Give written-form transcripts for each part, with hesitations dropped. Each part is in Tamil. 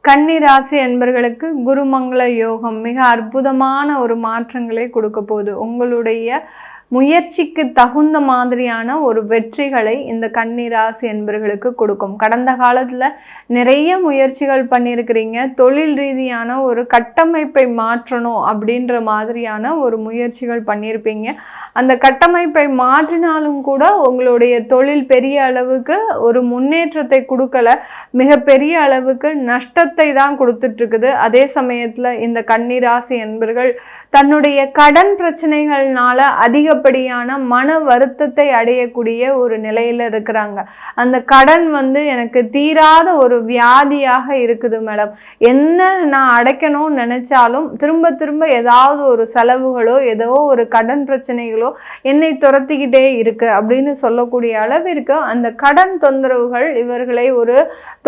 கன்னி ராசி என்பர்களுக்கு குருமங்கள யோகம் மிக அற்புதமான ஒரு மாற்றங்களை கொடுக்க போகுது. உங்களுடைய முயற்சிக்கு தகுந்த மாதிரியான ஒரு வெற்றிகளை இந்த கன்னி ராசி என்பர்களுக்கு கொடுக்கும். கடந்த காலத்தில் நிறைய முயற்சிகள் பண்ணியிருக்கிறீங்க. தொழில் ரீதியான ஒரு கட்டமைப்பை மாற்றணும் அப்படின்ற மாதிரியான ஒரு முயற்சிகள் பண்ணியிருப்பீங்க. அந்த கட்டமைப்பை மாற்றினாலும் கூட உங்களுடைய தொழில் பெரிய அளவுக்கு ஒரு முன்னேற்றத்தை கொடுக்கல, மிகப்பெரிய அளவுக்கு நஷ்டத்தை தான் கொடுத்துட்ருக்குது. அதே சமயத்தில் இந்த கன்னி ராசி என்பர்கள் தன்னுடைய கடன் பிரச்சனைகள்னால அதிகப்படியான மன வருத்தத்தை அடையக்கூடிய ஒரு நிலையில இருக்கிறாங்க. அந்த கடன் எனக்கு தீராத ஒரு வியாதியாக இருக்குது மேடம். என்ன நான் அடைக்கணும்னு நினைச்சாலும் திரும்ப திரும்ப ஏதாவது ஒரு செலவுகளோ ஏதோ ஒரு கடன் பிரச்சனைகளோ என்னை துரத்திக்கிட்டே இருக்கு அப்படின்னு சொல்லக்கூடிய அளவிற்கு அந்த கடன் தொந்தரவுகள் இவர்களை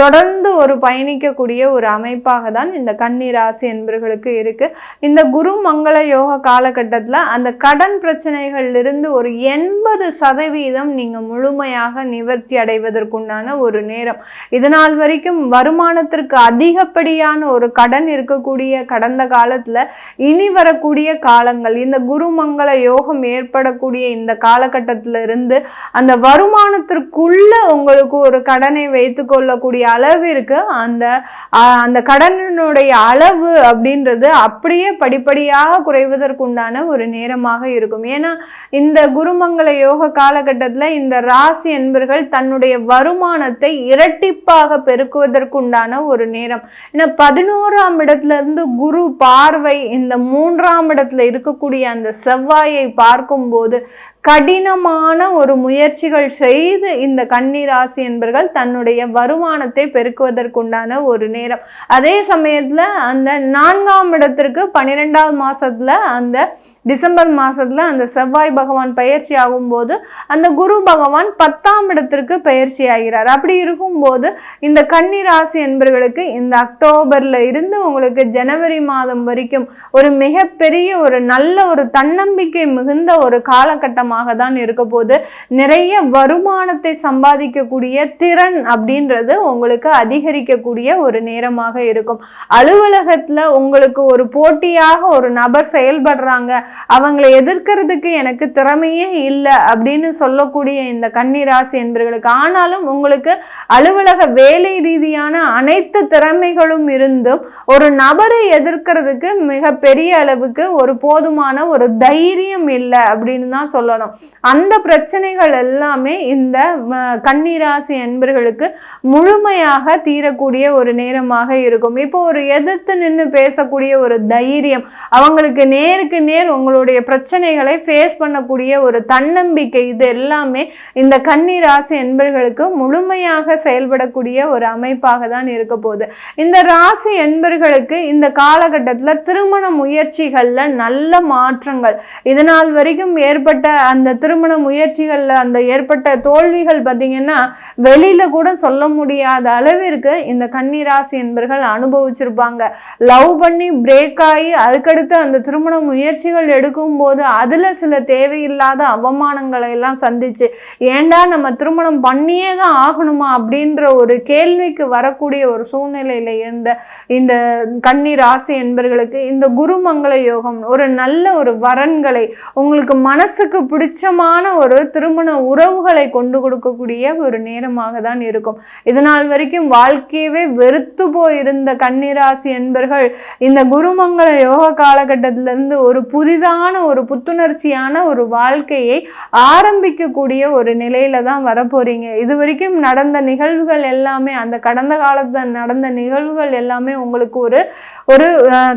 தொடர்ந்து பயணிக்கக்கூடிய ஒரு அமைப்பாக தான் இந்த கன்னி ராசி என்பவர்களுக்கு இருக்கு. இந்த குரு மங்கள யோக காலகட்டத்தில் அந்த கடன் பிரச்சனைகள் இருந்து ஒரு 80% நீங்க முழுமையாக நிவர்த்தி அடைவதற்குண்டான ஒரு நேரம். இதனால் வரைக்கும் வருமானத்திற்கு அதிகப்படியான ஒரு கடன் இருக்கக்கூடிய கடந்த காலத்துல இனி வரக்கூடிய காலங்கள் இந்த குருமங்கள யோகம் ஏற்படக்கூடிய இந்த காலகட்டத்தில இருந்து அந்த வருமானத்திற்குள்ள உங்களுக்கு ஒரு கடனை வைத்து கொள்ளக்கூடிய அளவிற்கு அந்த கடனுடைய அளவு அப்படின்றது அப்படியே படிப்படியாக குறைவதற்குண்டான ஒரு நேரமாக இருக்கும். ஏன்னா இந்த குருமங்கள யோக காலகட்டத்தில் இந்த ராசி என்பர்கள் தன்னுடைய வருமானத்தை இரட்டிப்பாக பெருக்குவதற்குண்டான ஒரு நேரம். ஏன்னா 11ஆம் இடத்துல இருந்து குரு பார்வை இந்த 3ஆம் இடத்துல இருக்கக்கூடிய அந்த செவ்வாயை பார்க்கும்போது கடினமான ஒரு முயற்சிகள் செய்து இந்த கன்னி ராசி என்பர்கள் தன்னுடைய வருமானத்தை பெருக்குவதற்குண்டான ஒரு நேரம். அதே சமயத்துல அந்த 4ஆம் இடத்திற்கு 12ஆவது மாசத்துல அந்த டிசம்பர் மாசத்துல அந்த செவ்வாய் பகவான் பயிற்சி ஆகும்போது அந்த குரு பகவான் 10ஆம் இடத்திற்கு பயிற்சி ஆகிறார். அப்படி இருக்கும்போது இந்த கன்னி ராசி என்பர்களுக்கு இந்த அக்டோபர்ல இருந்து உங்களுக்கு ஜனவரி மாதம் வரைக்கும் ஒரு மிகப்பெரிய ஒரு நல்ல ஒரு தன்னம்பிக்கை மிகுந்த ஒரு காலகட்டமாக தான் இருக்க போது. நிறைய வருமானத்தை சம்பாதிக்கக்கூடிய திறன் அப்படின்றது உங்களுக்கு அதிகரிக்கக்கூடிய ஒரு நேரமாக இருக்கும். அலுவலகத்துல உங்களுக்கு ஒரு போட்டியாக ஒரு நபர் செயல்படுறாங்க, அவங்களை எதிர்க்கிறதுக்கு எனக்கு திறமையே இல்லை அப்படின்னு சொல்லக்கூடிய இந்த கன்னி ராசி என்பவர்களுக்கு ஆனாலும் உங்களுக்கு அலுவலக வேலை ரீதியான அனைத்து திறமைகளும் இருந்தும் ஒரு நபரை எதிர்க்கிறதுக்கு மிக பெரிய அளவுக்கு ஒரு போதுமான ஒரு தைரியம் இல்லை அப்படின்னு தான் சொல்லணும். அந்த பிரச்சனைகள் எல்லாமே இந்த கன்னி ராசி என்பர்களுக்கு முழுமையாக தீரக்கூடிய ஒரு நேரமாக இருக்கும். இப்போ ஒரு எதிர்த்து நின்று பேசக்கூடிய ஒரு தைரியம், அவங்களுக்கு நேருக்கு நேர் உங்களுடைய பிரச்சனைகளை ஃபேஸ் பண்ணக்கூடிய ஒரு தன்னம்பிக்கை, இது எல்லாமே இந்த கன்னி ராசி என்பர்களுக்கு முழுமையாக செயல்படக்கூடிய ஒரு அமைப்பாக தான் இருக்க போகுது. இந்த ராசி என்பர்களுக்கு இந்த காலகட்டத்தில் திருமண முயற்சிகள்ல நல்ல மாற்றங்கள், இதனால் வரைக்கும் ஏற்பட்ட அந்த திருமண முயற்சிகள்ல அந்த ஏற்பட்ட தோல்விகள் பார்த்தீங்கன்னா வெளியில கூட சொல்ல முடியாத அளவிற்கு இந்த கன்னி ராசி என்பர்கள் அனுபவிச்சிருப்பாங்க. லவ் பண்ணி பிரேக் ஆகி அதுக்கடுத்து அந்த திருமண முயற்சிகள் எடுக்கும் போது அதுல சில தேவையில்லாத அவமானங்களை எல்லாம் சந்திச்சு ஏண்டா நம்ம திருமணம் பண்ணியே தான் ஆகணுமா அப்படின்ற ஒரு கேள்விக்கு வரக்கூடிய ஒரு சூழ்நிலையில இருந்த இந்த கன்னி ராசி என்பர்களுக்கு இந்த குருமங்கள யோகம் ஒரு நல்ல ஒரு வரன்களை, உங்களுக்கு மனசுக்கு பிடிச்சமான ஒரு திருமண உறவுகளை கொண்டு கொடுக்கக்கூடிய ஒரு நேரமாக தான் இருக்கும். இதனால் வரைக்கும் வாழ்க்கையவே வெறுத்து போயிருந்த கன்னிராசி என்பர்கள் இந்த குருமங்கள யோக காலகட்டத்திலிருந்து ஒரு புதிதான ஒரு புத்துணர்ச்சியான ஒரு வாழ்க்கையை ஆரம்பிக்கக்கூடிய ஒரு நிலையில தான் வரப்போறீங்க. இது வரைக்கும் நடந்த நிகழ்வுகள் எல்லாமே, அந்த கடந்த காலத்தில் நடந்த நிகழ்வுகள் எல்லாமே உங்களுக்கு ஒரு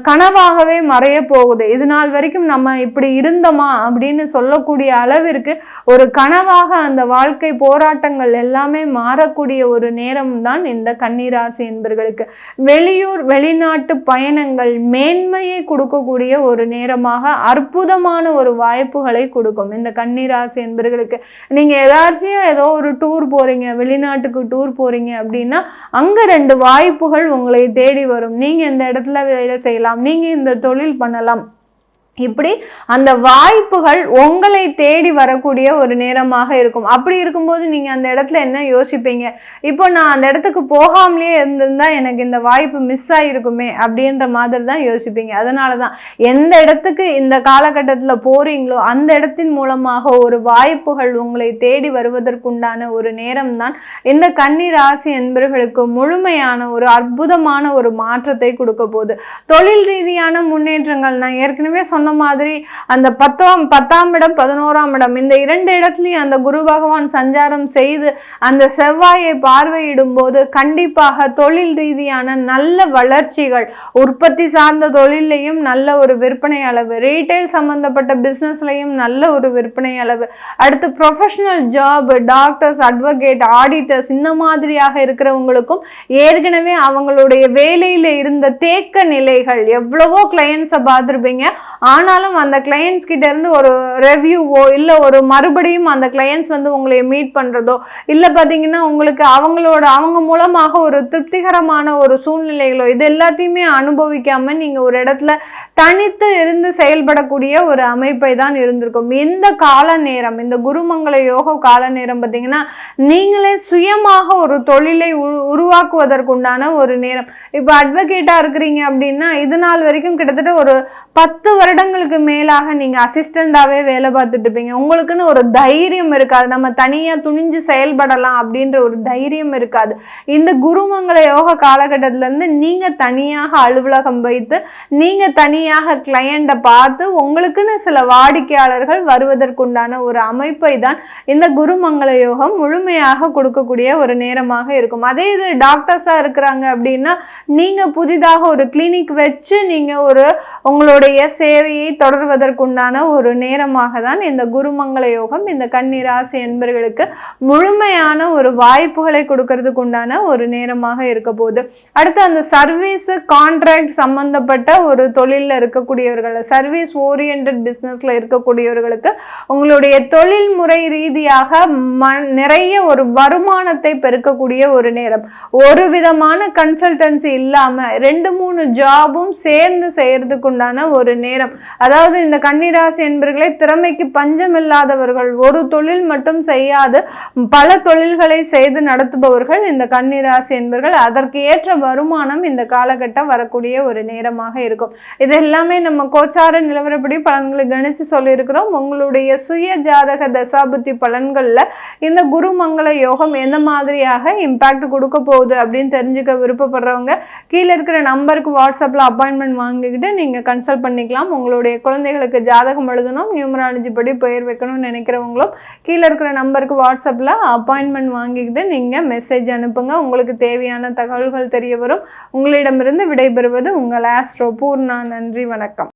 கனவாகவே மறைய போகுது. இதனால் வரைக்கும் நம்ம இப்படி இருந்தோமா அப்படின்னு சொல்லக்கூடிய அளவிற்கு ஒரு கனவாக அந்த வாழ்க்கை போராட்டங்கள் எல்லாமே மாறக்கூடிய ஒரு நேரம் தான் இந்த கன்னி ராசி என்பர்களுக்கு. வெளியூர் வெளிநாட்டு பயணங்கள் மேன்மையை கொடுக்கக்கூடிய ஒரு நேரமாக அற்புதமான ஒரு வாய்ப்புகளை கொடுக்கும் இந்த கன்னி ராசி என்பர்களுக்கு. நீங்க ஏதாச்சும் ஏதோ ஒரு டூர் போறீங்க, வெளிநாட்டுக்கு டூர் போறீங்க அப்படின்னா அங்க 2 வாய்ப்புகள் உங்களை தேடி வரும். நீங்க இந்த இடத்துல வேலை செய்யலாம், நீங்க இந்த தொழில் பண்ணலாம், இப்படி அந்த வாய்ப்புகள் உங்களை தேடி வரக்கூடிய ஒரு நேரமாக இருக்கும். அப்படி இருக்கும்போது நீங்கள் அந்த இடத்துல என்ன யோசிப்பீங்க, இப்போ நான் அந்த இடத்துக்கு போகாமலே இருந்திருந்தா எனக்கு இந்த வாய்ப்பு மிஸ் ஆகிருக்குமே அப்படின்ற மாதிரி தான் யோசிப்பீங்க. அதனால தான் எந்த இடத்துக்கு இந்த காலகட்டத்தில் போகிறீங்களோ அந்த இடத்தின் மூலமாக ஒரு வாய்ப்புகள் உங்களை தேடி வருவதற்குண்டான ஒரு நேரம் தான் இந்த கன்னி ராசி என்பவர்களுக்கு முழுமையான ஒரு அற்புதமான ஒரு மாற்றத்தை கொடுக்க போகுது. தொழில் ரீதியான முன்னேற்றங்கள் நான் ஏற்கனவே சொன்ன மாதிரி அந்த 10ஆம் இடம் 11ஆம் இடம் இந்த 2 இடத்துலையும் அந்த குரு பகவான் சஞ்சாரம் செய்து அந்த செவ்வாயை பார்வையிடும் போது கண்டிப்பாக தொழில் ரீதியான நல்ல வளர்ச்சிகள், உற்பத்தி சார்ந்த தொழிலையும் நல்ல ஒரு விற்பனை அளவு, ரீட்டைல் சம்பந்தப்பட்ட பிசினஸ்லையும் நல்ல ஒரு விற்பனை அளவு, அடுத்து professional job, doctors, advocate, auditors இந்த மாதிரியாக இருக்கிறவங்களுக்கும் ஏற்கனவே அவங்களுடைய வேலையில இருந்த தேக்க நிலைகள், எவ்வளவோ கிளையன்ஸை பார்த்துருப்பீங்க, ஆனாலும் அந்த கிளையன்ஸ் கிட்ட இருந்து ஒரு ரெவ்யூவோ இல்லை ஒரு மறுபடியும் அந்த கிளையன்ஸ் வந்து உங்களை மீட் பண்ணுறதோ இல்லை பார்த்தீங்கன்னா உங்களுக்கு அவங்க மூலமாக ஒரு திருப்திகரமான ஒரு சூழ்நிலைகளோ இது எல்லாத்தையுமே அனுபவிக்காமல் நீங்கள் ஒரு இடத்துல தனித்து இருந்து செயல்படக்கூடிய ஒரு அமைப்பை தான் இருந்திருக்கும். இந்த கால நேரம், இந்த குருமங்கள யோக கால நேரம் பார்த்தீங்கன்னா நீங்களே சுயமாக ஒரு தொழிலை உருவாக்குவதற்குண்டான ஒரு நேரம். இப்போ அட்வொகேட்டாக இருக்கிறீங்க அப்படின்னா இது நாள் வரைக்கும் கிட்டத்தட்ட ஒரு 10 வருடங்களுக்கு மேலாக நீங்கள் அசிஸ்டண்டாகவே வேலை பார்த்துட்டு இருப்பீங்க. உங்களுக்குன்னு ஒரு தைரியம் இருக்காது, நம்ம தனியாக துணிஞ்சு செயல்படலாம் அப்படின்ற ஒரு தைரியம் இருக்காது. இந்த குருமங்கள யோக காலகட்டத்திலேருந்து நீங்கள் தனியாக அலுவலகம் வைத்து நீங்கள் தனியாக கிளையண்ட்டை பார்த்து உங்களுக்குன்னு சில வாடிக்கையாளர்கள் வருவதற்குண்டான ஒரு அமைப்பை தான் இந்த குருமங்கள யோகம் முழுமையாக கொடுக்கக்கூடிய ஒரு நேரமாக இருக்கும். அதே இது டாக்டர்ஸாக இருக்கிறாங்க அப்படின்னா நீங்கள் புதிதாக ஒரு கிளினிக் வச்சு நீங்கள் உங்களுடைய சேவையை தொடர்வதற்குண்டான ஒரு நேரமாக தான் இந்த குருமங்கள யோகம் இந்த கன்னி ராசி என்பவர்களுக்கு முழுமையான ஒரு வாய்ப்புகளை கொடுக்கறதுக்கு உண்டான ஒரு நேரமாக இருக்க போகுது. அடுத்து அந்த சர்வீஸ் கான்ட்ராக்ட் சம்பந்தப்பட்ட ஒரு தொழிலில் இருக்கக்கூடியவர்கள், சர்வீஸ் ஓரியன்ட் பிஸ்னஸ்ல இருக்கக்கூடியவர்களுக்கு உங்களுடைய தொழில் முறை ரீதியாக நிறைய ஒரு வருமானத்தை பெருக்கக்கூடிய ஒரு நேரம். ஒரு விதமான கன்சல்டன்சி இல்லாம 2-3 ஜாபும் சேர்ந்து செய்யறதுக்கு உண்டான ஒரு நேரம். அதாவது இந்த கன்னிராசி என்பவர்களை திறமைக்கு பஞ்சம் இல்லாதவர்கள், ஒரு தொழில் மட்டும் செய்யாது பல தொழில்களை செய்து நடத்துபவர்கள் இந்த கன்னிராசி என்பவர்கள். அதற்கு ஏற்ற வருமானம் இந்த காலகட்டம் வரக்கூடிய ஒரு நேரமாக இருக்கும். இது எல்லாமே நம்ம கோச்சார நிலவரப்படி பலன்களை கணிச்சு சொல்லியிருக்கிறோம். உங்களுடைய சுய ஜாதக தசாபுத்தி பலன்கள்ல இந்த குருமங்கள யோகம் எந்த மாதிரியாக இம்பாக்ட் கொடுக்க போகுது அப்படின்னு தெரிஞ்சுக்க விருப்பப்படுறவங்க கீழே இருக்கிற நம்பருக்கு வாட்ஸ்அப்பில் அப்பாயின்மெண்ட் வாங்கிக்கிட்டு நீங்கள் கன்சல்ட் பண்ணிக்கலாம். உங்களுடைய குழந்தைகளுக்கு ஜாதகம் எழுதணும், நியூமராலஜி படி பெயர் வைக்கணும்னு நினைக்கிறவங்களும் கீழே இருக்கிற நம்பருக்கு வாட்ஸ்அப்பில் அப்பாயின்மெண்ட் வாங்கிக்கிட்டு நீங்கள் மெசேஜ் அனுப்புங்க. உங்களுக்கு தேவையான தகவல்கள் தெரிய வரும். உங்களிடமிருந்து விடைபெறுவது உங்கள் ஆஸ்ட்ரோ பூர்ணா. நன்றி, வணக்கம்.